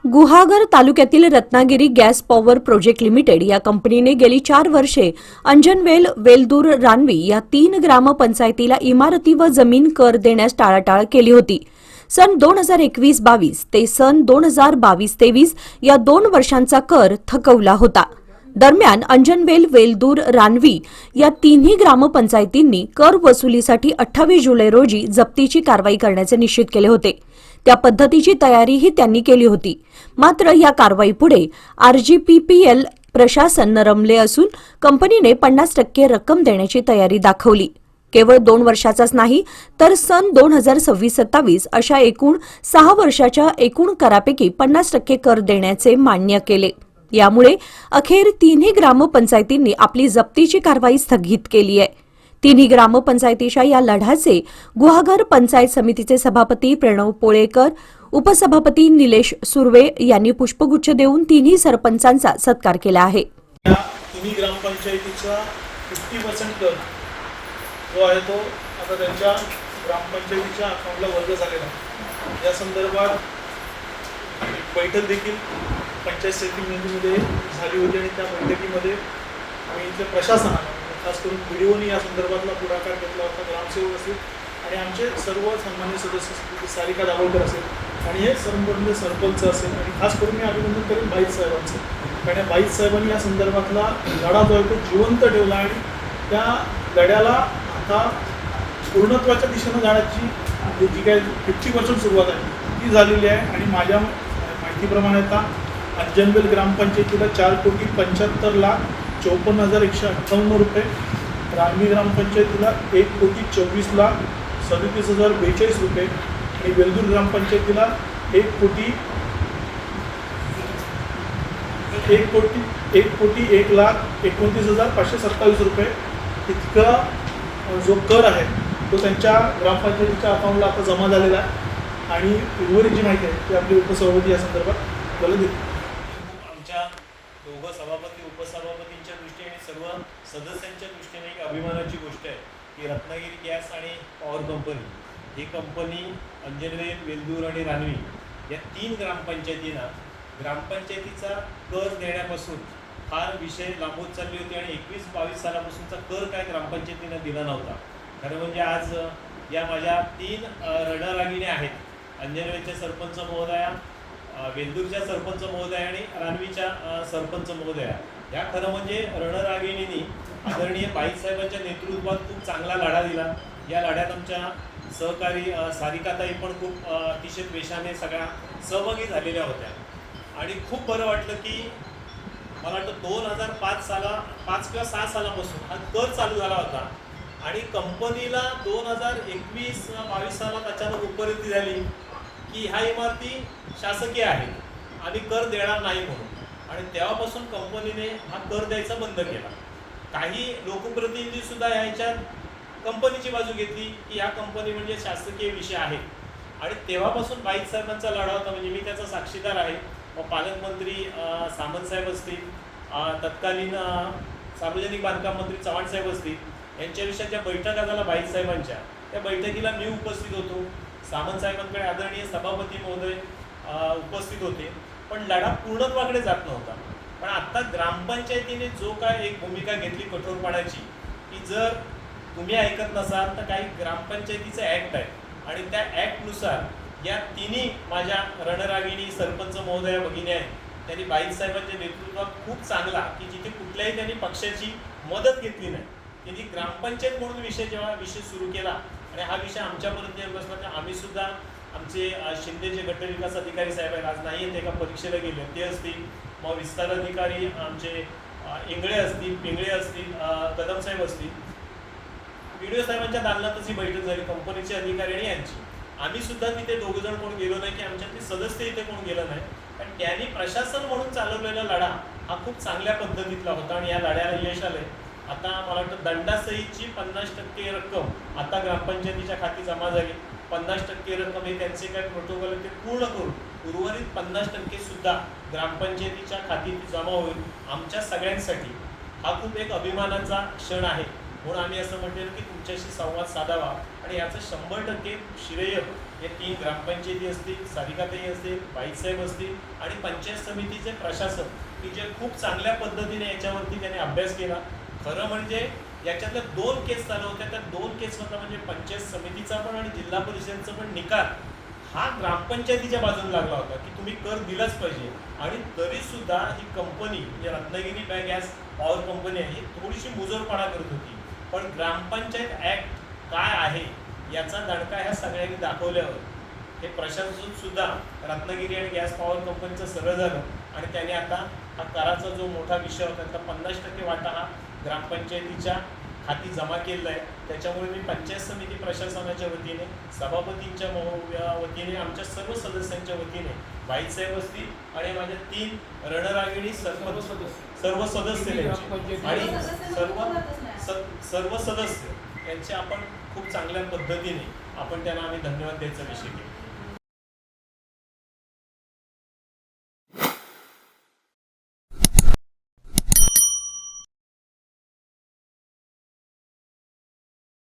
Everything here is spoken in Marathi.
गुहागर तालुक्यातील Ratnagiri gas power project limited या कंपनीने गेली 4 वर्षे अंजनवेल, वेलदूर, रानवी या 3 ग्रामपंचायतीला इमारती व जमीन कर देण्यास टाळाटाळ केली होती. सन 2021-22 ते सन 2022-23 या 2 वर्षांचा कर थकवला होता. दरम्यान अंजनवेल, वेलदूर, रानवी या तिन्ही ग्रामपंचायतींनी कर वसुलीसाठी 28 जुलै रोजी जप्तीची कारवाई करण्याचे निश्चित केले होते. त्या पद्धतीची तयारीही त्यांनी केली होती. मात्र या कारवाईपुढे आरजीपीपीएल प्रशासन नरमले असून कंपनीने 50% रक्कम देण्याची तयारी दाखवली. केवळ 2 वर्षाचाच नाही तर सन 2026-27 अशा एकूण 6 वर्षाच्या एकूण करापैकी 50% कर देण्याचे मान्य केले. यामुळे अखेर तिन्ही ग्रामपंचायतींनी आपली जप्तीची कारवाई स्थगित केली आहे. तिन्ही ग्रामपंचायतीच्या या लढ्याचे गुहागर पंचायत समितीचे सभापती प्रणव पोळेकर, उपसभापती निलेश सुर्वे यांनी पुष्पगुच्छ देऊन तिन्ही सरपंचांचा सत्कार केला आहे. या तिन्ही ग्रामपंचायतीचा 50% कर जो आहे तो आता त्यांच्या ग्रामपंचायतीच्या अकाउंटला वर्ग झालेला आहे. या संदर्भात बैठक देखील पंचायत समितीमध्ये झाली होती आणि त्या बैठकीमध्ये आम्ही इथल्या प्रशासनाने खास करून व्हिडिओनी या संदर्भातला पुढाकार घेतला होता. ग्रामसेवक असतील आणि आमचे सर्व सन्मान्य सदस्य असतील, सारिका दाभोळकर असेल आणि हे संबंधित सरपंच असेल आणि खास करून मी अभिनंदन करेन बाईत साहेबांचं, कारण या बाईत साहेबांनी या संदर्भातला लढा जो आहे तो जिवंत ठेवला आणि त्या लढ्याला आता पूर्णत्वाच्या दिशेनं जाण्याची जी काय 50% सुरुवात आहे ती झालेली आहे. आणि माझ्या माहितीप्रमाणे आता अंजनवेल ग्रामपंचायतीला 4,75,54,158 रुपये, रानवी ग्रामपंचायतीला 1,24,37,042 रुपये आणि वेलदूर ग्रामपंचायतीला 1,01,29,527 रुपये इतका जो कर आहे तो त्यांच्या ग्रामपंचायतीच्या अकाउंटला आता जमा झालेला आहे. आणि उर्वरित जी माहिती आहे ती आपली उपसभापती या संदर्भात बोलत देतील. आमच्या दोघं सभापती उपसभापतींच्या दृष्टीने आणि सर्व सदस्यांच्या दृष्टीने एक अभिमानाची गोष्ट आहे की रत्नागिरी गॅस आणि पॉवर कंपनी ही कंपनी अंजनवेल, वेलदूर आणि रानवी या 3 ग्रामपंचायतींना ग्रामपंचायतीचा कर देण्यापासून फार विषय लांबत चालली होती आणि 21-22 सालापासूनचा कर काय ग्रामपंचायतींना दिला नव्हता. खरं म्हणजे आज या माझ्या 3 रणरागिण्या आहेत, अंजनवेलच्या सरपंच महोदया, वेलदूरच्या सरपंच महोदया आणि रानवीच्या सरपंच महोदया, या खरं म्हणजे रणरागिणींनी आदरणीय बाईत साहेबांच्या नेतृत्वात खूप चांगला लढा दिला. या लढ्यात आमच्या सहकारी सारिकाताई पण खूप अतिशय द्वेषाने सगळ्या सहभागी झालेल्या होत्या आणि खूप बरं वाटलं की मला वाटतं 5 किंवा 6 सालापासून हा कर चालू झाला होता आणि कंपनीला 2021-22 सालात अचानक उपलब्धी झाली की ह्या इमारती शासकीय आहेत आणि कर देणार नाही म्हणून, आणि तेव्हापासून कंपनीने हा कर द्यायचा बंद केला. काही लोकप्रतिनिधीसुद्धा ह्याच्यात कंपनीची बाजू घेतली की ह्या कंपनी म्हणजे शासकीय विषय आहे आणि तेव्हापासून बाईत साहेबांचा लढा होता. म्हणजे मी त्याचा साक्षीदार आहे. मग पालकमंत्री सामंत साहेब असतील, तत्कालीन सार्वजनिक बांधकाम मंत्री चव्हाण साहेब असतील, यांच्याविषयी ज्या बैठका झाल्या बाईत साहेबांच्या, त्या बैठकीला मी उपस्थित होतो. सामंत साहेबांकडे आदरणीय सभापती महोदय उपस्थित होते, पण लढा पूर्णत्वाकडे जात नव्हता. पण आत्ता ग्रामपंचायतीने जो काय एक भूमिका घेतली कठोरपणाची की जर तुम्ही ऐकत नसाल तर काही ग्रामपंचायतीचं ॲक्ट आहे आणि त्या ॲक्टनुसार या तिन्ही माझ्या रणरागिणी सरपंच महोदया भगिनी आहेत, त्यांनी बाईत साहेबांच्या नेतृत्वात खूप चांगला की जिथे कुठल्याही त्यांनी पक्षाची मदत घेतली नाही, त्यांनी ग्रामपंचायत म्हणून जेव्हा विषय सुरू केला आणि हा विषय आमच्यापर्यंत येत बसला तर आम्हीसुद्धा आमचे शिंदेचे गटविकास अधिकारी साहेब आहेत, आज नाही आहेत, एका परीक्षेला गेले, ते असतील, मग विस्तार अधिकारी आमचे इंगळे असतील, पिंगळे असतील, कदम साहेब असतील, व्हिडिओ साहेबांच्या दालनातच ही बैठक झाली, कंपनीचे अधिकारी आणि यांची. आम्ही सुद्धा तिथे 2 जण कोण गेलो नाही की आमच्यातले सदस्य इथे कोण गेलं नाही, पण त्यांनी प्रशासन म्हणून चालवलेला लढा हा खूप चांगल्या पद्धतीतला होता आणि या लढ्याला यश आलंय. आता मला वाटतं दंडासहितची 50% रक्कम आता ग्रामपंचायतीच्या खाती जमा झाली. 50% रक्कम हे त्यांचे काय प्रोटोकॉल ते पूर्ण करून उर्वरित 50% सुद्धा ग्रामपंचायतीच्या खाती जमा होईल. आमच्या सगळ्यांसाठी हा खूप एक अभिमानाचा क्षण आहे, म्हणून आम्ही असं म्हटलेलं की तुमच्याशी संवाद साधावा आणि याचं 100% श्रेय हे 3 ग्रामपंचायती असतील, सारिकाताई असतील, बाईसाहेब असतील आणि पंचायत समितीचे प्रशासन की जे खूप चांगल्या पद्धतीने याच्यावरती त्याने अभ्यास केला. खरं म्हणजे याच्यातल्या 2 केस चालू होत्या, त्या 2 केसमधला म्हणजे पंचायत समितीचा पण आणि जिल्हा परिषदेचा पण निकाल हा ग्रामपंचायतीच्या बाजूने लागला होता की तुम्ही कर दिलाच पाहिजे. आणि तरीसुद्धा ही कंपनी म्हणजे रत्नागिरी गॅस पॉवर कंपनी आहे ही थोडीशी मुजोरपणा करत होती. पण ग्रामपंचायत ॲक्ट काय आहे याचा दणका ह्या सगळ्यांनी दाखवल्यावर हे प्रशासन सुद्धा रत्नागिरी आणि गॅस पॉवर कंपनीचं सरळ झालं आणि त्याने आता हा कराचा जो मोठा विषय होता त्याचा 50% वाटा हा ग्रामपंचायतीच्या हाती जमा केलेला आहे. त्याच्यामुळे मी पंचायत समिती प्रशासनाच्या वतीने, सभापतींच्या वतीने, आमच्या सर्व सदस्यांच्या वतीने, बाईसाहेब असतील आणि माझ्या 3 रणरागिणी सर्व सदस्य त्यांचे आणि सर्व सदस्य यांचे आपण खूप चांगल्या पद्धतीने आपण त्यांना आम्ही धन्यवाद द्यायचा विषय केला.